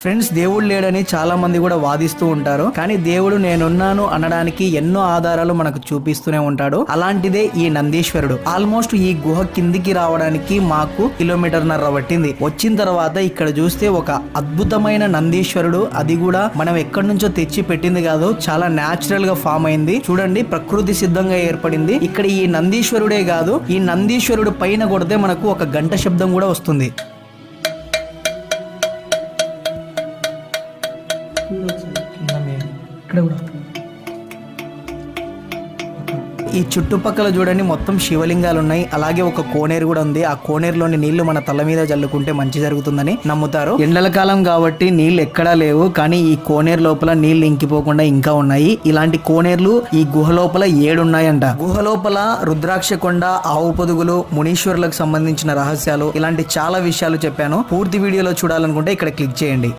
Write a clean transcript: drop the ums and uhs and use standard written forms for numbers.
Friends, దేవుడు లేడని చాలా మంది కూడా వాదిస్తూ ఉంటారు. కానీ దేవుడు నేనున్నాను అనడానికి ఎన్నో ఆధారాలు మనకు చూపిస్తూనే ఉంటాడు. అలాంటిదే ఈ నందీశ్వరుడు. ఆల్మోస్ట్ ఈ గుహ కిందికి రావడానికి మాకు 1.5 కిలోమీటర్ పట్టింది. వచ్చిన తర్వాత ఇక్కడ చూస్తే ఒక అద్భుతమైన నందీశ్వరుడు, అది కూడా మనం ఎక్కడి నుంచో తెచ్చి పెట్టింది కాదు, చాలా న్యాచురల్ గా ఫామ్ అయింది. చూడండి, ప్రకృతి సిద్ధంగా ఏర్పడింది. ఇక్కడ ఈ నందీశ్వరుడే కాదు, ఈ నందీశ్వరుడు పైన కొడితే మనకు ఒక గంట శబ్దం కూడా వస్తుంది. ఈ చుట్టుపక్కల చూడండి, మొత్తం శివలింగాలు ఉన్నాయి. అలాగే ఒక కోనేరు కూడా ఉంది. ఆ కోనేరులోని నీళ్లు మన తల మీద జల్లుకుంటే మంచి జరుగుతుందని నమ్ముతారు. ఎండల కాలం కాబట్టి నీళ్లు ఎక్కడా లేవు, కానీ ఈ కోనేరు లోపల నీళ్లు ఇంకిపోకుండా ఇంకా ఉన్నాయి. ఇలాంటి కోనేర్లు ఈ గుహ లోపల 7 ఉన్నాయంట. గుహ లోపల రుద్రాక్ష కొండ, ఆవు పొదుగులు, మునీశ్వరులకు సంబంధించిన రహస్యాలు, ఇలాంటి చాలా విషయాలు చెప్పాను. పూర్తి వీడియోలో చూడాలనుకుంటే ఇక్కడ క్లిక్ చేయండి.